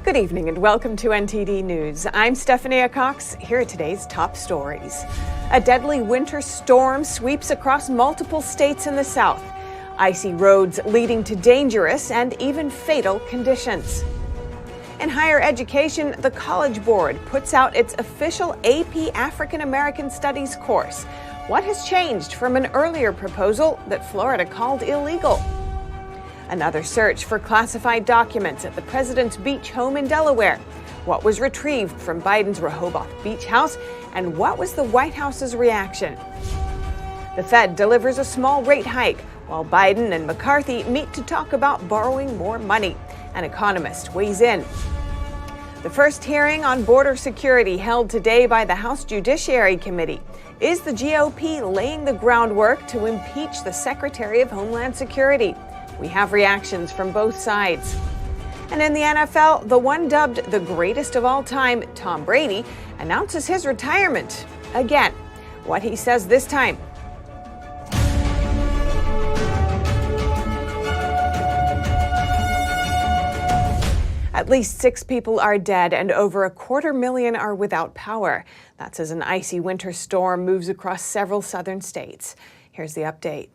Good evening and welcome to NTD News. I'm Stephanie Cox. Here are today's top stories. A deadly winter storm sweeps across multiple states in the south. Icy roads leading to dangerous and even fatal conditions. In higher education, the College Board puts out its official AP African American Studies course. What has changed from an earlier proposal that Florida called illegal? Another search for classified documents at the president's beach home in Delaware. What was retrieved from Biden's Rehoboth beach house, and what was the White House's reaction? The Fed delivers a small rate hike, while Biden and McCarthy meet to talk about borrowing more money. An economist weighs in. The first hearing on border security held today by the House Judiciary Committee. Is the GOP laying the groundwork to impeach the Secretary of Homeland Security? We have reactions from both sides. And in the NFL, the one dubbed the greatest of all time, Tom Brady, announces his retirement again. What he says this time. At least 6 people are dead and over 250,000 are without power. That's as an icy winter storm moves across several southern states. Here's the update.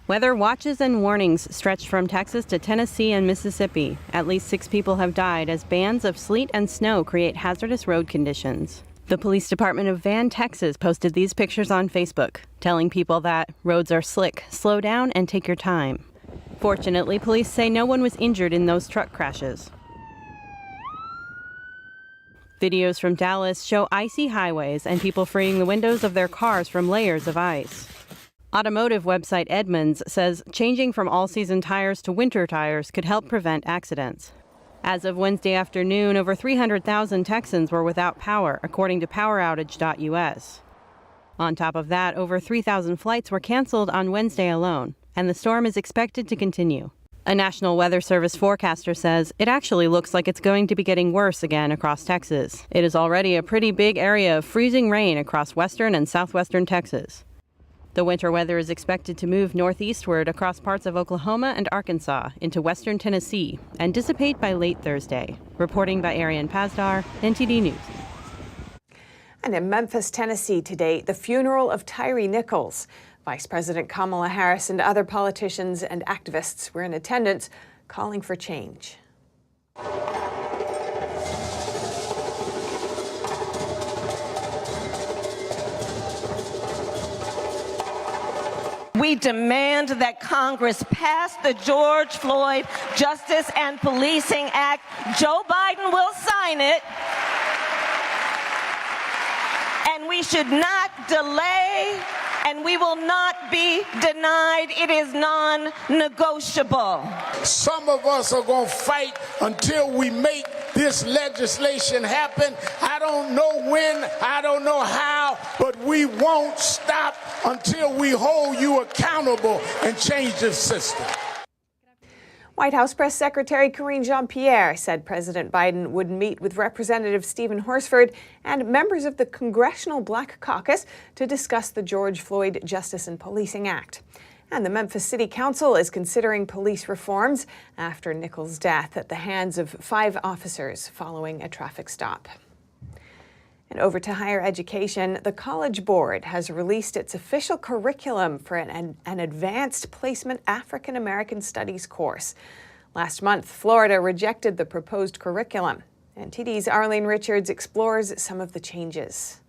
Weather watches and warnings stretch from Texas to Tennessee and Mississippi. At least 6 people have died as bands of sleet and snow create hazardous road conditions. The police department of Van, Texas posted these pictures on Facebook, telling people that roads are slick, slow down, and take your time. Fortunately, police say no one was injured in those truck crashes. Videos from Dallas show icy highways and people freeing the windows of their cars from layers of ice. Automotive website Edmunds says changing from all-season tires to winter tires could help prevent accidents. As of Wednesday afternoon, over 300,000 Texans were without power, according to poweroutage.us. On top of that, over 3,000 flights were canceled on Wednesday alone, and the storm is expected to continue. A National Weather Service forecaster says it actually looks like it's going to be getting worse again across Texas. It is already a pretty big area of freezing rain across western and southwestern Texas. The winter weather is expected to move northeastward across parts of Oklahoma and Arkansas into western Tennessee and dissipate by late Thursday. Reporting by Arian Pazdar, NTD News. And in Memphis, Tennessee today, the funeral of Tyree Nichols. Vice President Kamala Harris and other politicians and activists were in attendance, calling for change. We demand that Congress pass the George Floyd Justice and Policing Act. Joe Biden will sign it. And we should not delay, and we will not be denied. It is non-negotiable. Some of us are going to fight until we make this legislation happen. I don't know when, I don't know how, but we won't stop until we hold you accountable and change this system. White House Press Secretary Karine Jean-Pierre said President Biden would meet with Representative Stephen Horsford and members of the Congressional Black Caucus to discuss the George Floyd Justice and Policing Act. And the Memphis City Council is considering police reforms after Nichols' death at the hands of 5 officers following a traffic stop. And over to higher education, the College Board has released its official curriculum for an advanced placement African American Studies course. Last month, Florida rejected the proposed curriculum. NTD's Arlene Richards explores some of the changes.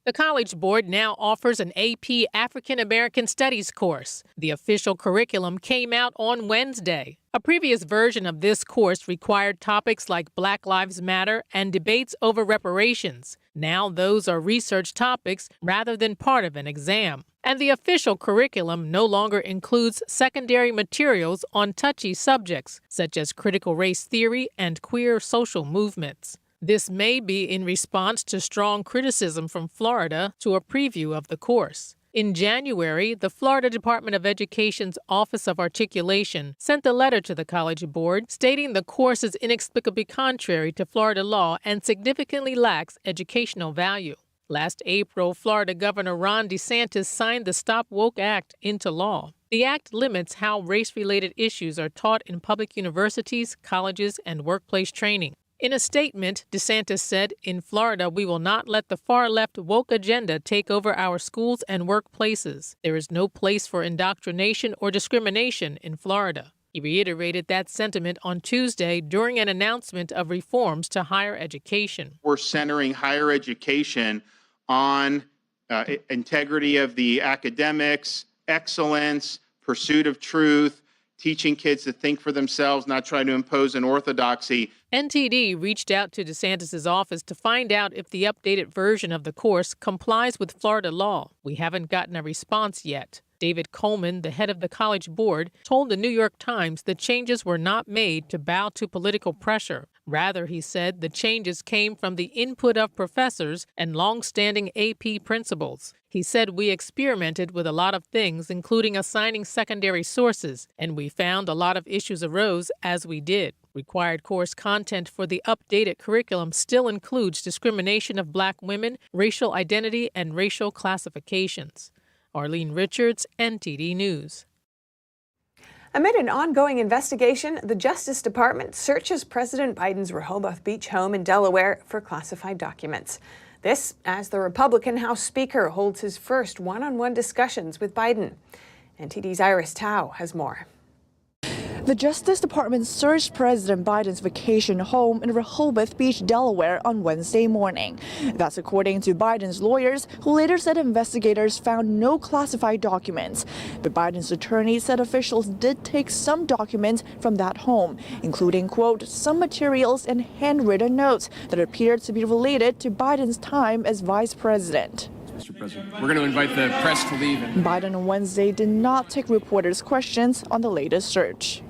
The College Board now offers an AP African American Studies course. The official curriculum came out on Wednesday. A previous version of this course required topics like Black Lives Matter and debates over reparations. Now those are research topics rather than part of an exam. And the official curriculum no longer includes secondary materials on touchy subjects, such as critical race theory and queer social movements. This may be in response to strong criticism from Florida to a preview of the course. In January, the Florida Department of Education's Office of Articulation sent a letter to the College Board stating the course is inexplicably contrary to Florida law and significantly lacks educational value. Last April, Florida Governor Ron DeSantis signed the Stop Woke Act into law. The act limits how race-related issues are taught in public universities, colleges, and workplace training. In a statement, DeSantis said, "In Florida, we will not let the far-left woke agenda take over our schools and workplaces. There is no place for indoctrination or discrimination in Florida." He reiterated that sentiment on Tuesday during an announcement of reforms to higher education. We're centering higher education on integrity of the academics, excellence, pursuit of truth, teaching kids to think for themselves, not trying to impose an orthodoxy. NTD reached out to DeSantis' office to find out if the updated version of the course complies with Florida law. We haven't gotten a response yet. David Coleman, the head of the College Board, told the New York Times the changes were not made to bow to political pressure. Rather, he said, the changes came from the input of professors and long-standing AP principals. He said, "We experimented with a lot of things, including assigning secondary sources, and we found a lot of issues arose as we did." Required course content for the updated curriculum still includes discrimination of Black women, racial identity, and racial classifications. Arlene Richards, NTD News. Amid an ongoing investigation, the Justice Department searches President Biden's Rehoboth Beach home in Delaware for classified documents. This as the Republican House Speaker holds his first one-on-one discussions with Biden. NTD's Iris Tao has more. The Justice Department searched President Biden's vacation home in Rehoboth Beach, Delaware on Wednesday morning. That's according to Biden's lawyers, who later said investigators found no classified documents. But Biden's attorney said officials did take some documents from that home, including, quote, some materials and handwritten notes that appeared to be related to Biden's time as vice president. Mr. President, we're going to invite the press to leave. Biden on Wednesday did not take reporters' questions on the latest search.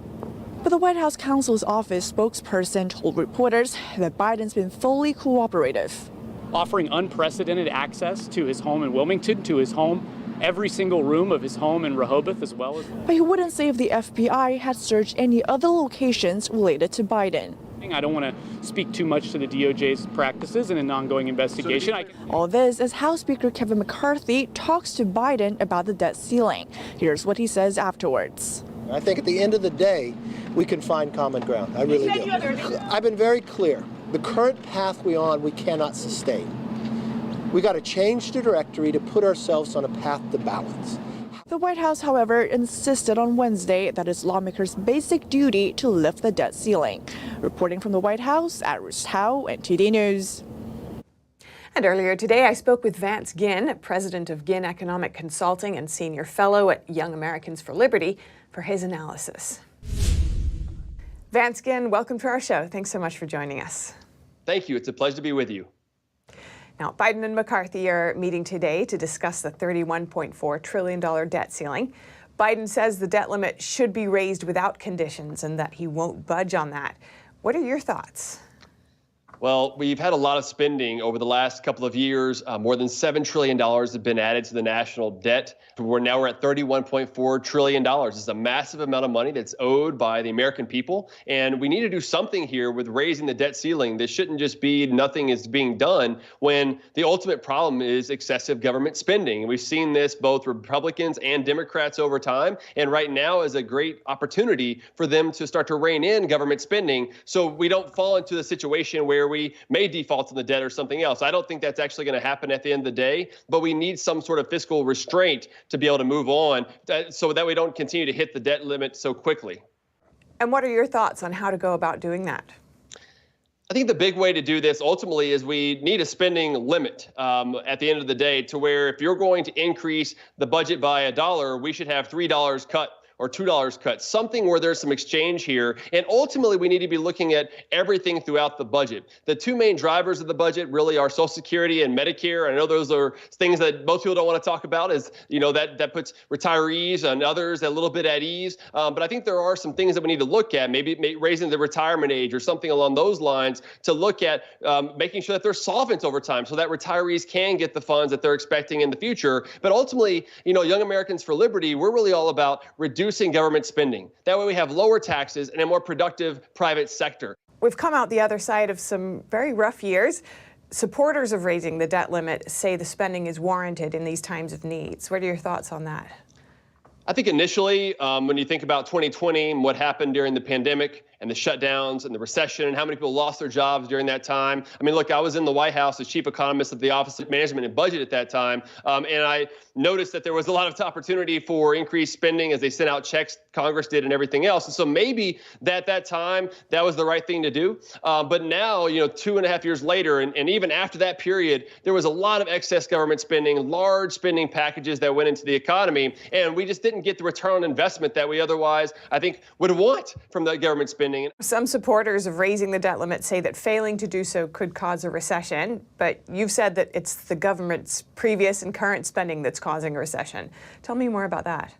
But the White House counsel's office spokesperson told reporters that Biden's been fully cooperative. Offering unprecedented access to his home in Wilmington, to his home, every single room of his home in Rehoboth as well. But he wouldn't say if the FBI had searched any other locations related to Biden. I don't want to speak too much to the DOJ's practices in an ongoing investigation. All this as House Speaker Kevin McCarthy talks to Biden about the debt ceiling. Here's what he says afterwards. I think at the end of the day, we can find common ground. I really do. I've been very clear. The current path we're on, we cannot sustain. We got to change the trajectory to put ourselves on a path to balance. The White House, however, insisted on Wednesday that it's lawmakers' basic duty to lift the debt ceiling. Reporting from the White House, Iris Tao, NTD News. And earlier today, I spoke with Vance Ginn, president of Ginn Economic Consulting and senior fellow at Young Americans for Liberty, for his analysis. Vance Ginn, welcome to our show. Thanks so much for joining us. Thank you. It's a pleasure to be with you. Now, Biden and McCarthy are meeting today to discuss the $31.4 trillion debt ceiling. Biden says the debt limit should be raised without conditions and that he won't budge on that. What are your thoughts? Well, we've had a lot of spending over the last couple of years. More than $7 trillion have been added to the national debt. We're at $31.4 trillion. It's a massive amount of money that's owed by the American people. And we need to do something here with raising the debt ceiling. This shouldn't just be nothing is being done when the ultimate problem is excessive government spending. We've seen this both Republicans and Democrats over time. And right now is a great opportunity for them to start to rein in government spending so we don't fall into the situation where we may default on the debt or something else. I don't think that's actually going to happen at the end of the day, but we need some sort of fiscal restraint to be able to move on so that we don't continue to hit the debt limit so quickly. And what are your thoughts on how to go about doing that? I think the big way to do this ultimately is we need a spending limit at the end of the day to where if you're going to increase the budget by $1, we should have $3 cut or $2 cut, something where there's some exchange here. And ultimately, we need to be looking at everything throughout the budget. The two main drivers of the budget really are Social Security and Medicare. I know those are things that most people don't want to talk about, is, you know, that puts retirees and others a little bit at ease. But I think there are some things that we need to look at, maybe raising the retirement age or something along those lines to look at making sure that they're solvent over time so that retirees can get the funds that they're expecting in the future. But ultimately, you know, Young Americans for Liberty, we're really all about reducing government spending. That way we have lower taxes and a more productive private sector. We've come out the other side of some very rough years. Supporters of raising the debt limit say the spending is warranted in these times of needs. What are your thoughts on that? I think initially, when you think about 2020 and what happened during the pandemic and the shutdowns and the recession and how many people lost their jobs during that time. I mean, look, I was in the White House as chief economist of the Office of Management and Budget at that time, and I noticed that there was a lot of opportunity for increased spending as they sent out checks, Congress did, and everything else. And so maybe at that time, that was the right thing to do. But now, 2.5 years later, and even after that period, there was a lot of excess government spending, large spending packages that went into the economy, and we just didn't get the return on investment that we otherwise, I think, would want from the government spending. Some supporters of raising the debt limit say that failing to do so could cause a recession, but you've said that it's the government's previous and current spending that's causing a recession. Tell me more about that.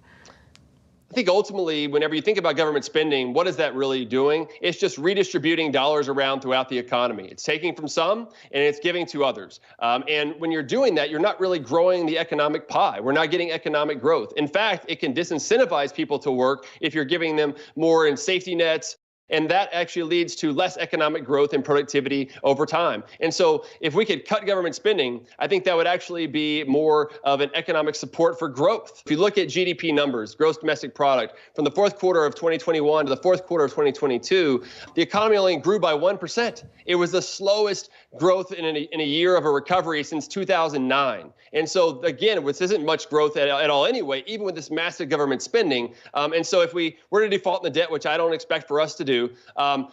I think ultimately, whenever you think about government spending, what is that really doing? It's just redistributing dollars around throughout the economy. It's taking from some and it's giving to others. And when you're doing that, you're not really growing the economic pie. We're not getting economic growth. In fact, it can disincentivize people to work if you're giving them more in safety nets. And that actually leads to less economic growth and productivity over time. And so if we could cut government spending, I think that would actually be more of an economic support for growth. If you look at GDP numbers, gross domestic product, from the fourth quarter of 2021 to the fourth quarter of 2022, the economy only grew by 1%. It was the slowest growth in a year of a recovery since 2009. And so, again, which isn't much growth at all anyway, even with this massive government spending. And so if we were to default in the debt, which I don't expect for us to do,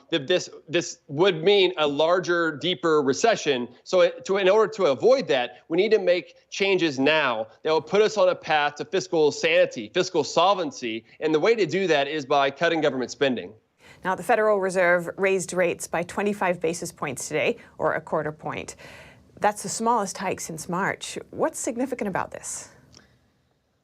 this would mean a larger, deeper recession. So in order to avoid that, we need to make changes now that will put us on a path to fiscal sanity, fiscal solvency. And the way to do that is by cutting government spending. Now, the Federal Reserve raised rates by 25 basis points today, or a quarter point. That's the smallest hike since March. What's significant about this?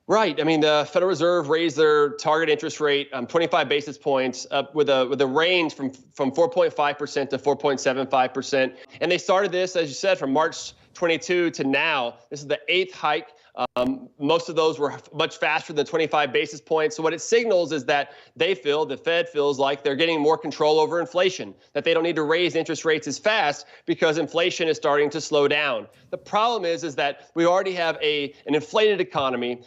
Right. I mean, the Federal Reserve raised their target interest rate 25 basis points with a range from 4.5% to 4.75%. And they started this, as you said, from March 22 to now. This is the 8th hike. Most of those were much faster than 25 basis points. So what it signals is that the Fed feels like they're getting more control over inflation, that they don't need to raise interest rates as fast because inflation is starting to slow down. The problem is that we already have an inflated economy.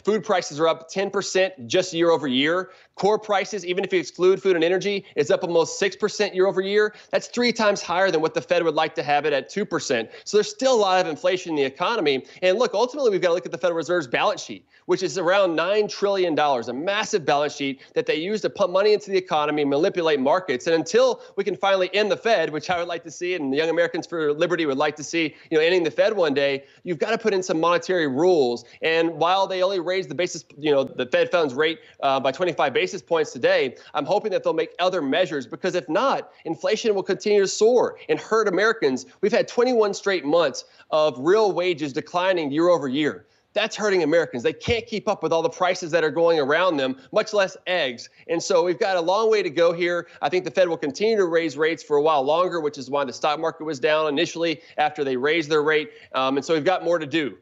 Food prices are up 10% just year over year. Core prices, even if you exclude food and energy, is up almost 6% year over year. That's 3 times higher than what the Fed would like to have it at 2%. So there's still a lot of inflation in the economy. And look, ultimately, we've got to look at the Federal Reserve's balance sheet, which is around $9 trillion, a massive balance sheet that they use to pump money into the economy, manipulate markets. And until we can finally end the Fed, which I would like to see, and the Young Americans for Liberty would like to see, ending the Fed one day, you've got to put in some monetary rules. And while they only raised the basis, the Fed funds rate by 25 basis points today, I'm hoping that they'll make other measures, because if not, inflation will continue to soar and hurt Americans. We've had 21 straight months of real wages declining year over year. That's hurting Americans. They can't keep up with all the prices that are going around them, much less eggs. And so we've got a long way to go here. I think the Fed will continue to raise rates for a while longer, which is why the stock market was down initially after they raised their rate. And so we've got more to do.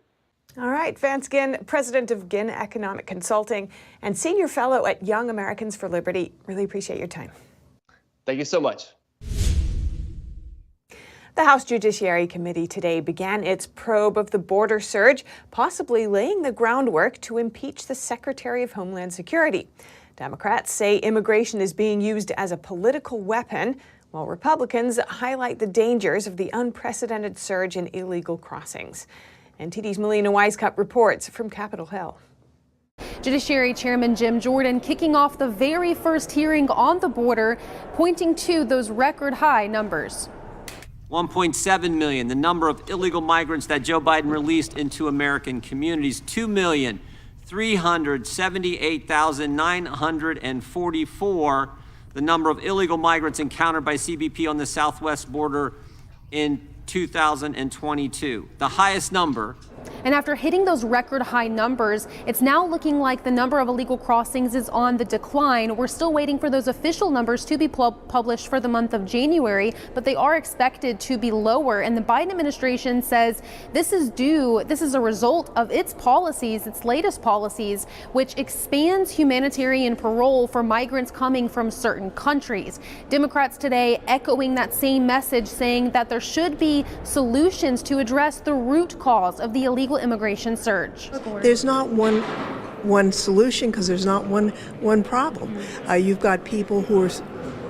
All right, Vance Ginn, president of Ginn Economic Consulting and senior fellow at Young Americans for Liberty. Really appreciate your time. Thank you so much. The House Judiciary Committee today began its probe of the border surge, possibly laying the groundwork to impeach the Secretary of Homeland Security. Democrats say immigration is being used as a political weapon, while Republicans highlight the dangers of the unprecedented surge in illegal crossings. NTD's Melina Wisecup reports from Capitol Hill. Judiciary Chairman Jim Jordan kicking off the very first hearing on the border, pointing to those record high numbers. 1.7 million, the number of illegal migrants that Joe Biden released into American communities. 2,378,944, the number of illegal migrants encountered by CBP on the southwest border in 2022, the highest number. And after hitting those record high numbers, it's now looking like the number of illegal crossings is on the decline. We're still waiting for those official numbers to be published for the month of January, but they are expected to be lower. And the Biden administration says this is a result of its policies, its latest policies, which expands humanitarian parole for migrants coming from certain countries. Democrats today echoing that same message, saying that there should be solutions to address the root cause of the illegal immigration surge. There's not one one solution because there's not one problem. You've got people who are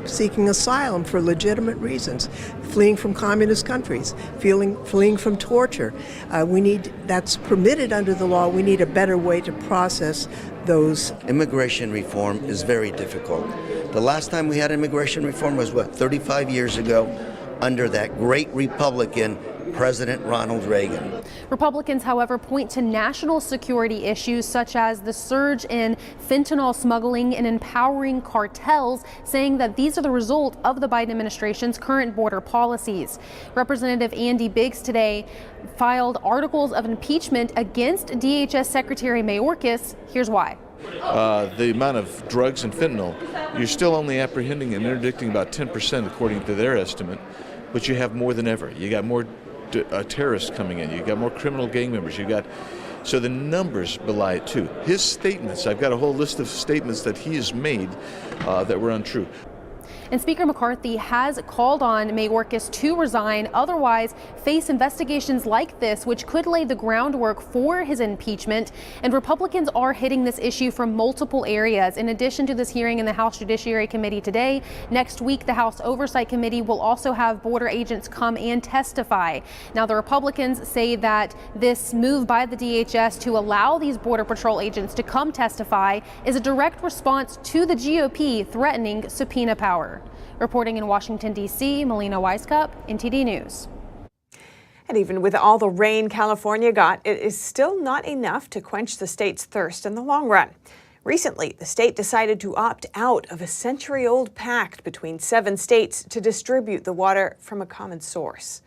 seeking asylum for legitimate reasons, fleeing from communist countries, fleeing from torture. That's permitted under the law. We need a better way to process those. Immigration reform is very difficult. The last time we had immigration reform was, 35 years ago, under that great Republican President Ronald Reagan. Republicans, however, point to national security issues such as the surge in fentanyl smuggling and empowering cartels, saying that these are the result of the Biden administration's current border policies. Representative Andy Biggs today filed articles of impeachment against DHS Secretary Mayorkas. Here's why. The amount of drugs and fentanyl, you're still only apprehending and interdicting about 10% according to their estimate, but you have more than ever. You got more terrorists coming in. You got more criminal gang members. So the numbers belie it too. His statements, I've got a whole list of statements that he has made that were untrue. And Speaker McCarthy has called on Mayorkas to resign, otherwise face investigations like this, which could lay the groundwork for his impeachment. And Republicans are hitting this issue from multiple areas. In addition to this hearing in the House Judiciary Committee today, next week the House Oversight Committee will also have border agents come and testify. Now, the Republicans say that this move by the DHS to allow these Border Patrol agents to come testify is a direct response to the GOP threatening subpoena power. Reporting in Washington, D.C., Melina Weiskup, NTD News. And even with all the rain California got, it is still not enough to quench the state's thirst in the long run. Recently, the state decided to opt out of a century-old pact between 7 states to distribute the water from a common source.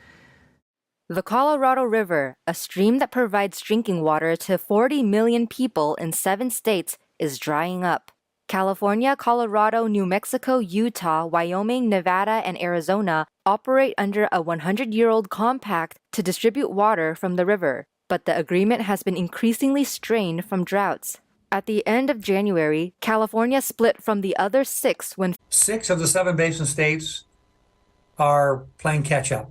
The Colorado River, a stream that provides drinking water to 40 million people in 7 states, is drying up. California, Colorado, New Mexico, Utah, Wyoming, Nevada, and Arizona operate under a 100-year-old compact to distribute water from the river, but the agreement has been increasingly strained from droughts. At the end of January, California split from the other 6 when 6 of the 7 basin states are playing catch-up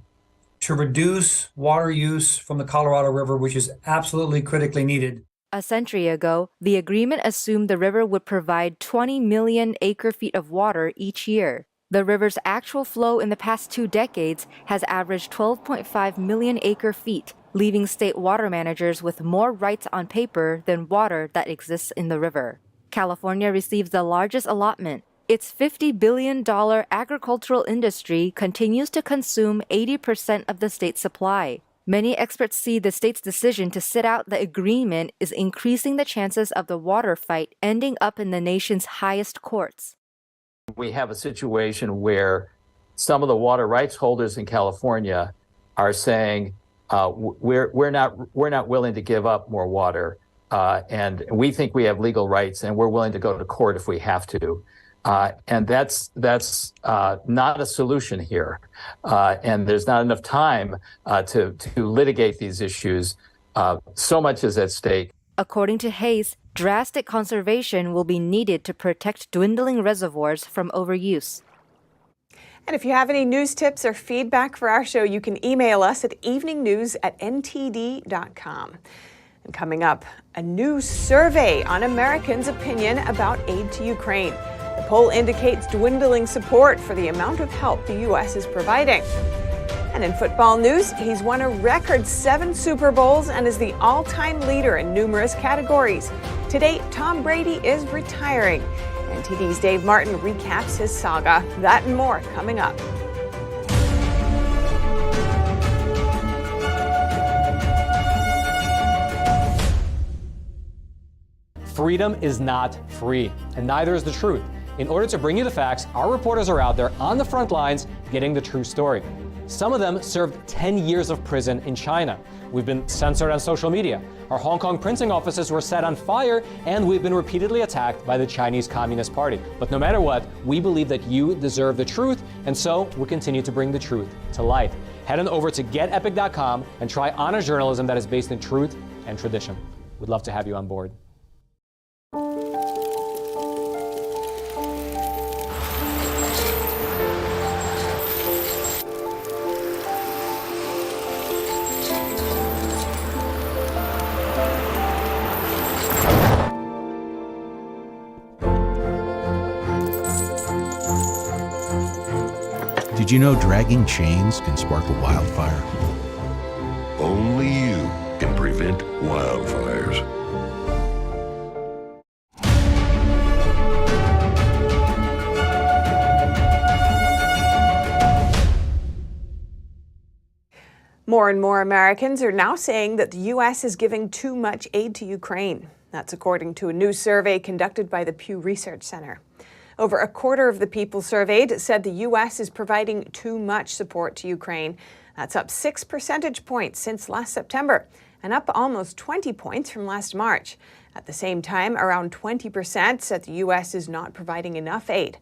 to reduce water use from the Colorado River, which is absolutely critically needed. A century ago, the agreement assumed the river would provide 20 million acre-feet of water each year. The river's actual flow in the past 2 decades has averaged 12.5 million acre-feet, leaving state water managers with more rights on paper than water that exists in the river. California receives the largest allotment. Its $50 billion agricultural industry continues to consume 80% of the state's supply. Many experts see the state's decision to sit out the agreement is increasing the chances of the water fight ending up in the nation's highest courts. We have a situation where some of the water rights holders in California are saying we're not willing to give up more water, and we think we have legal rights, and we're willing to go to court if we have to. And that's not a solution here. And there's not enough time to litigate these issues. So much is at stake. According to Hayes, drastic conservation will be needed to protect dwindling reservoirs from overuse. And if you have any news tips or feedback for our show, you can email us at eveningnews@ntd.com. And coming up, a new survey on Americans' opinion about aid to Ukraine. The poll indicates dwindling support for the amount of help the U.S. is providing. And in football news, he's won a record 7 Super Bowls and is the all-time leader in numerous categories. To date, Tom Brady is retiring. NTD's Dave Martin recaps his saga. That and more coming up. Freedom is not free, and neither is the truth. In order to bring you the facts, our reporters are out there on the front lines getting the true story. Some of them served 10 years of prison in China. We've been censored on social media. Our Hong Kong printing offices were set on fire, and we've been repeatedly attacked by the Chinese Communist Party. But no matter what, we believe that you deserve the truth, and so we'll continue to bring the truth to light. Head on over to getepic.com and try honest journalism that is based in truth and tradition. We'd love to have you on board. Did you know dragging chains can spark a wildfire? Only you can prevent wildfires. More and more Americans are now saying that the U.S. is giving too much aid to Ukraine. That's according to a new survey conducted by the Pew Research Center. Over a quarter of the people surveyed said the U.S. is providing too much support to Ukraine. That's up 6 percentage points since last September and up almost 20 points from last March. At the same time, around 20% said the U.S. is not providing enough aid.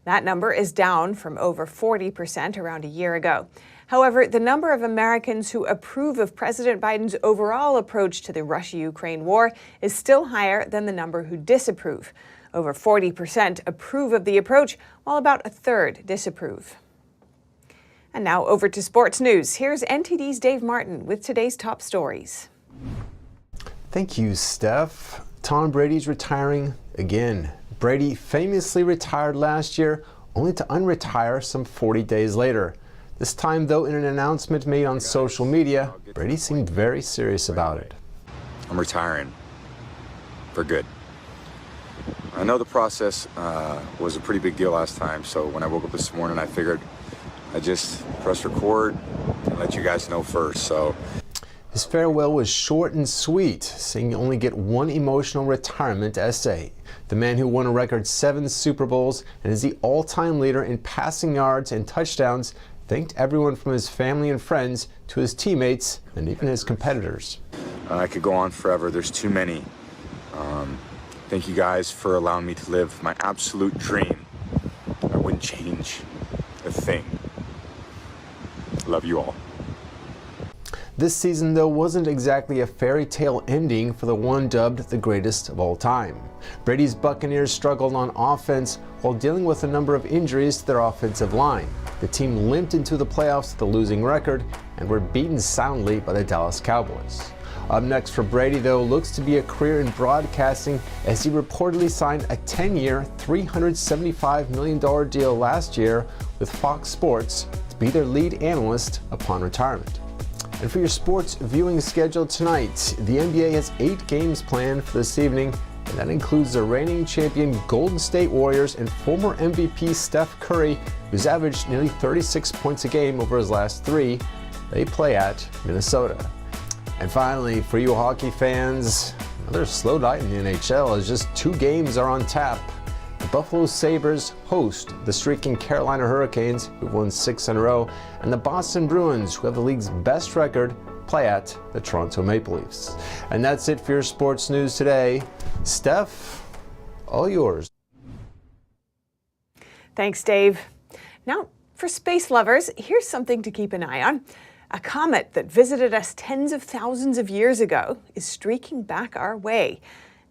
That number is down from over 40% around a year ago. However, the number of Americans who approve of President Biden's overall approach to the Russia-Ukraine war is still higher than the number who disapprove. Over 40% approve of the approach, while about a third disapprove. And now over to sports news. Here's NTD's Dave Martin with today's top stories. Thank you, Steph. Tom Brady's retiring again. Brady famously retired last year, only to unretire some 40 days later. This time, though, in an announcement made on social media, Brady seemed very serious about it. I'm retiring for good. I know the process was a pretty big deal last time, so when I woke up this morning, I figured I'd just press record and let you guys know first. So his farewell was short and sweet, saying you only get one emotional retirement essay. The man who won a record 7 Super Bowls and is the all-time leader in passing yards and touchdowns thanked everyone from his family and friends to his teammates and even his competitors. I could go on forever. There's too many. Thank you guys for allowing me to live my absolute dream. I wouldn't change a thing. Love you all. This season, though, wasn't exactly a fairy tale ending for the one dubbed the greatest of all time. Brady's Buccaneers struggled on offense while dealing with a number of injuries to their offensive line. The team limped into the playoffs with a losing record and were beaten soundly by the Dallas Cowboys. Up next for Brady, though, looks to be a career in broadcasting as he reportedly signed a 10-year, $375 million deal last year with Fox Sports to be their lead analyst upon retirement. And for your sports viewing schedule tonight, the NBA has 8 games planned for this evening, and that includes the reigning champion Golden State Warriors and former MVP Steph Curry, who's averaged nearly 36 points a game over his last 3. They play at Minnesota. And finally, for you hockey fans, another slow night in the NHL as just 2 games are on tap. The Buffalo Sabres host the streaking Carolina Hurricanes, who've won 6 in a row, and the Boston Bruins, who have the league's best record, play at the Toronto Maple Leafs. And that's it for your sports news today. Steph, all yours. Thanks, Dave. Now, for space lovers, here's something to keep an eye on. A comet that visited us tens of thousands of years ago is streaking back our way.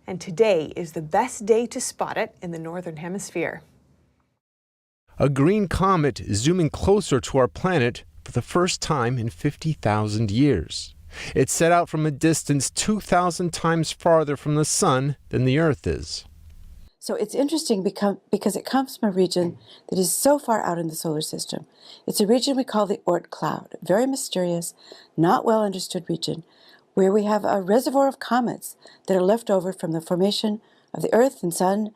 And today is the best day to spot it in the Northern Hemisphere. A green comet is zooming closer to our planet for the first time in 50,000 years. It's set out from a distance 2,000 times farther from the sun than the Earth is. So it's interesting because it comes from a region that is so far out in the solar system. It's a region we call the Oort cloud, a very mysterious, not well understood region, where we have a reservoir of comets that are left over from the formation of the Earth and Sun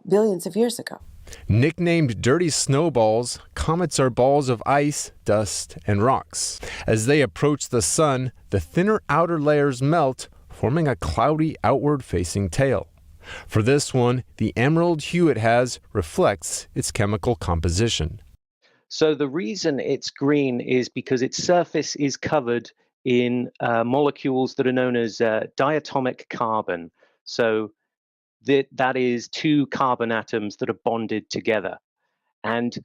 billions of years ago. Nicknamed dirty snowballs, comets are balls of ice, dust, and rocks. As they approach the sun, the thinner outer layers melt, forming a cloudy outward-facing tail. For this one, the emerald hue it has reflects its chemical composition. So the reason it's green is because its surface is covered in molecules that are known as diatomic carbon. So that is 2 carbon atoms that are bonded together. And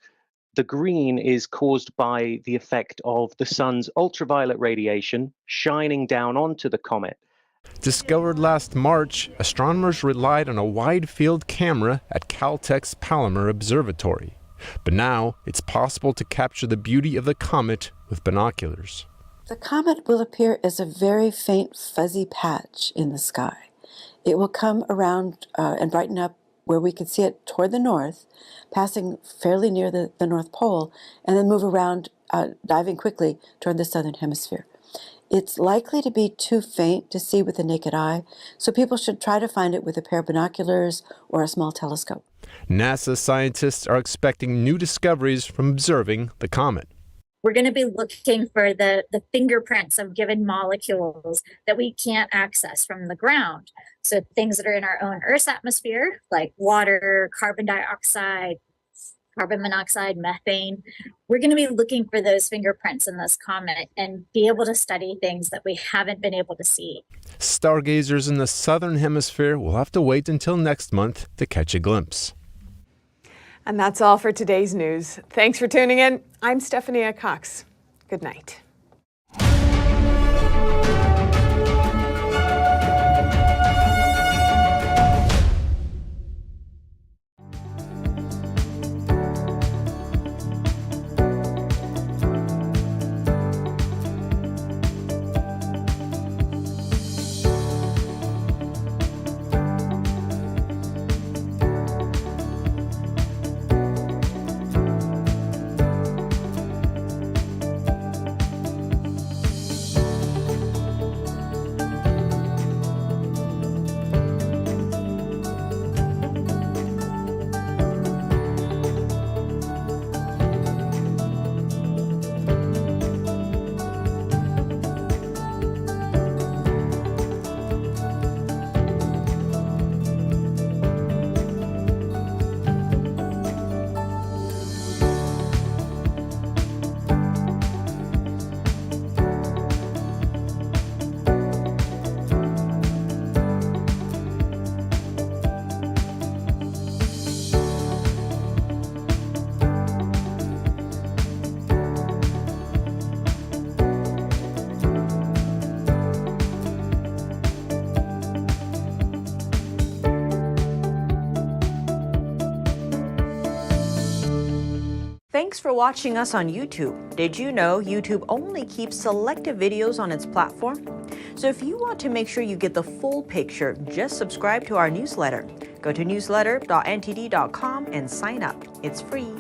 the green is caused by the effect of the sun's ultraviolet radiation shining down onto the comet. Discovered last March, astronomers relied on a wide-field camera at Caltech's Palomar Observatory. But now, it's possible to capture the beauty of the comet with binoculars. The comet will appear as a very faint, fuzzy patch in the sky. It will come around and brighten up where we could see it toward the north, passing fairly near the North Pole, and then move around, diving quickly toward the southern hemisphere. It's likely to be too faint to see with the naked eye, so people should try to find it with a pair of binoculars or a small telescope. NASA scientists are expecting new discoveries from observing the comet. We're going to be looking for the fingerprints of given molecules that we can't access from the ground. So things that are in our own Earth's atmosphere, like water, carbon dioxide, carbon monoxide, methane. We're going to be looking for those fingerprints in this comet and be able to study things that we haven't been able to see. Stargazers in the southern hemisphere will have to wait until next month to catch a glimpse. And that's all for today's news. Thanks for tuning in. I'm Stephanie Cox. Good night. Thanks for watching us on YouTube. Did you know YouTube only keeps selective videos on its platform? So if you want to make sure you get the full picture, just subscribe to our newsletter. Go to newsletter.ntd.com and sign up. It's free.